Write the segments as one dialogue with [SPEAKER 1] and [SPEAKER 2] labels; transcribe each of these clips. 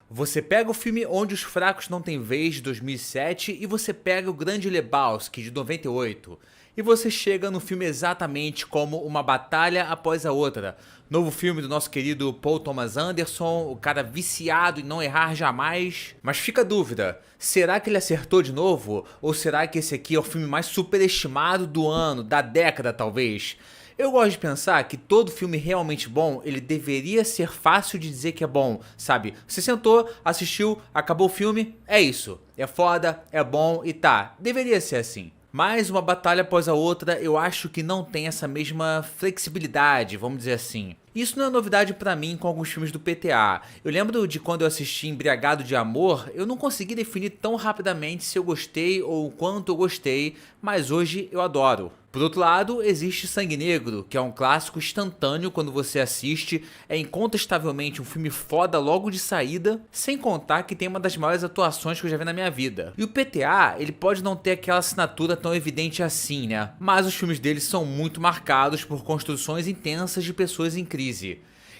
[SPEAKER 1] Você pega o filme Onde os Fracos Não Têm Vez, de 2007, e você pega O Grande Lebowski, de 98. E você chega no filme exatamente como uma batalha após a outra. Novo filme do nosso querido Paul Thomas Anderson, o cara viciado em não errar jamais. Mas fica a dúvida, será que ele acertou de novo? Ou será que esse aqui é o filme mais superestimado do ano, da década talvez? Eu gosto de pensar que todo filme realmente bom, ele deveria ser fácil de dizer que é bom, sabe? Você sentou, assistiu, acabou o filme, é isso. É foda, é bom e tá. Deveria ser assim. Mas uma batalha após a outra, eu acho que não tem essa mesma flexibilidade, vamos dizer assim. Isso não é novidade pra mim com alguns filmes do PTA. Eu lembro de quando eu assisti Embriagado de Amor, eu não consegui definir tão rapidamente se eu gostei ou o quanto eu gostei, mas hoje eu adoro. Por outro lado, existe Sangue Negro, que é um clássico instantâneo quando você assiste, é incontestavelmente um filme foda logo de saída, sem contar que tem uma das maiores atuações que eu já vi na minha vida. E o PTA, ele pode não ter aquela assinatura tão evidente assim, né? Mas os filmes dele são muito marcados por construções intensas de pessoas em crise.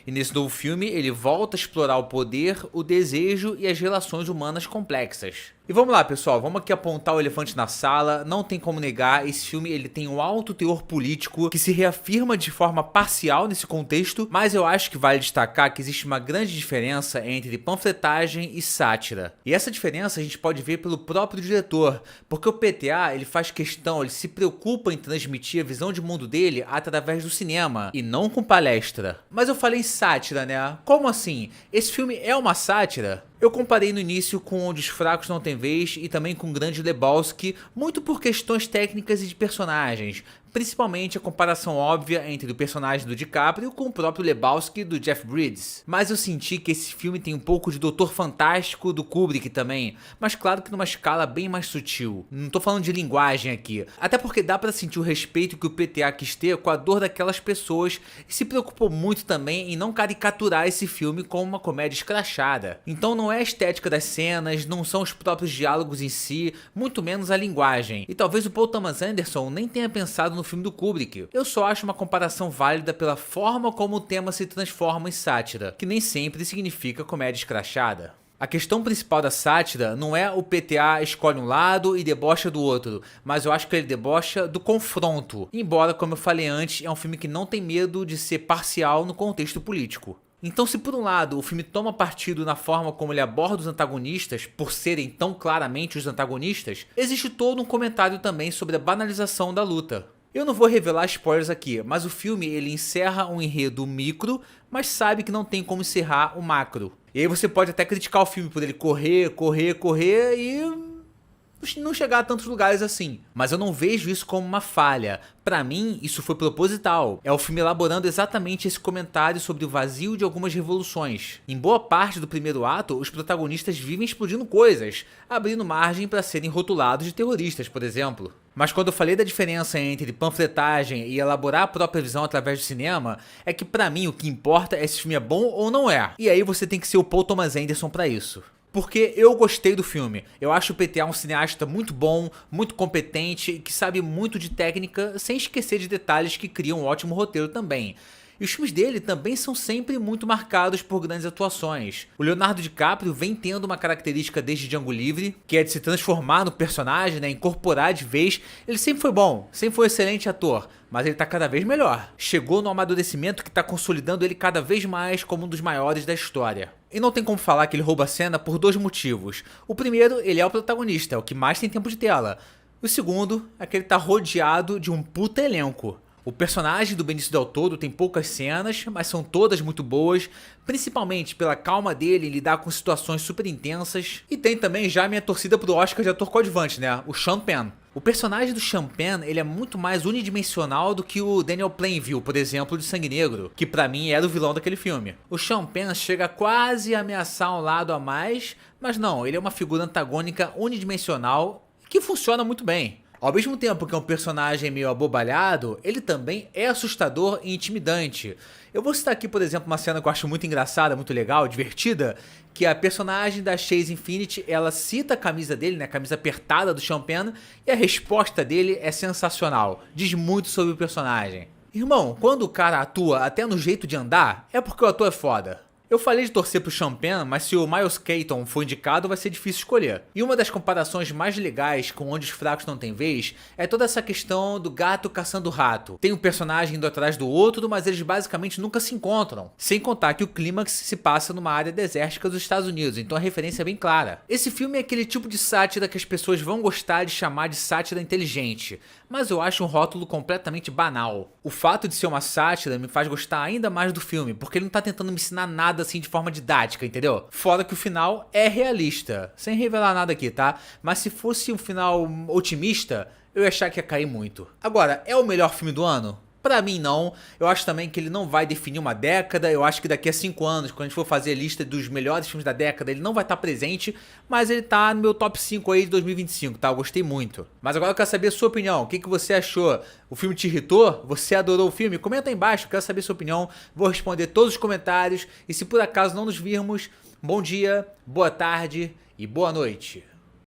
[SPEAKER 1] E nesse novo filme, ele volta a explorar o poder, o desejo e as relações humanas complexas. E vamos lá, pessoal, vamos aqui apontar o elefante na sala. Não tem como negar, esse filme ele tem um alto teor político que se reafirma de forma parcial nesse contexto, mas eu acho que vale destacar que existe uma grande diferença entre panfletagem e sátira. E essa diferença a gente pode ver pelo próprio diretor, porque o PTA ele faz questão, ele se preocupa em transmitir a visão de mundo dele através do cinema, e não com palestra. Mas eu falei sátira, né? Como assim? Esse filme é uma sátira? Eu comparei no início com Onde os Fracos Não Têm Vez e também com Grande Lebowski, muito por questões técnicas e de personagens, principalmente a comparação óbvia entre o personagem do DiCaprio com o próprio Lebowski do Jeff Bridges. Mas eu senti que esse filme tem um pouco de Doutor Fantástico do Kubrick também, mas claro que numa escala bem mais sutil. Não tô falando de linguagem aqui, até porque dá pra sentir o respeito que o PTA quis ter com a dor daquelas pessoas e se preocupou muito também em não caricaturar esse filme como uma comédia escrachada. Então não é a estética das cenas, não são os próprios diálogos em si, muito menos a linguagem. E talvez o Paul Thomas Anderson nem tenha pensado no filme do Kubrick. Eu só acho uma comparação válida pela forma como o tema se transforma em sátira, que nem sempre significa comédia escrachada. A questão principal da sátira não é o PTA escolhe um lado e debocha do outro, mas eu acho que ele debocha do confronto. Embora, como eu falei antes, é um filme que não tem medo de ser parcial no contexto político. Então, se por um lado o filme toma partido na forma como ele aborda os antagonistas, por serem tão claramente os antagonistas, existe todo um comentário também sobre a banalização da luta. Eu não vou revelar spoilers aqui, mas o filme ele encerra um enredo micro, mas sabe que não tem como encerrar o macro. E aí você pode até criticar o filme por ele correr e não chegar a tantos lugares assim. Mas eu não vejo isso como uma falha. Pra mim, isso foi proposital. É o filme elaborando exatamente esse comentário sobre o vazio de algumas revoluções. Em boa parte do primeiro ato, os protagonistas vivem explodindo coisas, abrindo margem para serem rotulados de terroristas, por exemplo. Mas quando eu falei da diferença entre panfletagem e elaborar a própria visão através do cinema, é que pra mim o que importa é se esse filme é bom ou não é. E aí você tem que ser o Paul Thomas Anderson pra isso. Porque eu gostei do filme. Eu acho o PTA um cineasta muito bom, muito competente, que sabe muito de técnica, sem esquecer de detalhes que criam um ótimo roteiro também. E os filmes dele também são sempre muito marcados por grandes atuações. O Leonardo DiCaprio vem tendo uma característica desde Django Livre, que é de se transformar no personagem, né, incorporar de vez. Ele sempre foi bom, sempre foi um excelente ator, mas ele tá cada vez melhor. Chegou no amadurecimento que tá consolidando ele cada vez mais como um dos maiores da história. E não tem como falar que ele rouba a cena por dois motivos. O primeiro, ele é o protagonista, é o que mais tem tempo de tela. O segundo, é que ele tá rodeado de um puta elenco. O personagem do Benício Del Toro tem poucas cenas, mas são todas muito boas, principalmente pela calma dele em lidar com situações super intensas. E tem também já a minha torcida pro Oscar de ator coadjuvante, né? O Sean Penn. O personagem do Sean Penn, ele é muito mais unidimensional do que o Daniel Plainview, por exemplo, de Sangue Negro, que pra mim era o vilão daquele filme. O Sean Penn chega quase a ameaçar um lado a mais, mas não, ele é uma figura antagônica unidimensional que funciona muito bem. Ao mesmo tempo que é um personagem meio abobalhado, ele também é assustador e intimidante. Eu vou citar aqui, por exemplo, uma cena que eu acho muito engraçada, muito legal, divertida, que a personagem da Chase Infinity, ela cita a camisa dele, né, a camisa apertada do Sean Penn, e a resposta dele é sensacional, diz muito sobre o personagem. Irmão, quando o cara atua até no jeito de andar, é porque o ator é foda. Eu falei de torcer pro Champagne, mas se o Miles Keaton for indicado, vai ser difícil escolher. E uma das comparações mais legais com Onde os Fracos Não Têm Vez é toda essa questão do gato caçando o rato. Tem um personagem indo atrás do outro, mas eles basicamente nunca se encontram. Sem contar que o clímax se passa numa área desértica dos Estados Unidos, então a referência é bem clara. Esse filme é aquele tipo de sátira que as pessoas vão gostar de chamar de sátira inteligente, mas eu acho um rótulo completamente banal. O fato de ser uma sátira me faz gostar ainda mais do filme, porque ele não tá tentando me ensinar nada assim de forma didática, entendeu? Fora que o final é realista, sem revelar nada aqui, tá? Mas se fosse um final otimista, eu ia achar que ia cair muito. Agora, é o melhor filme do ano? Pra mim não, eu acho também que ele não vai definir uma década, eu acho que daqui a 5 anos, quando a gente for fazer a lista dos melhores filmes da década, ele não vai estar presente, mas ele tá no meu top 5 aí de 2025, tá? Eu gostei muito. Mas agora eu quero saber a sua opinião, o que você achou? O filme te irritou? Você adorou o filme? Comenta aí embaixo, eu quero saber a sua opinião, vou responder todos os comentários, e se por acaso não nos virmos, bom dia, boa tarde e boa noite.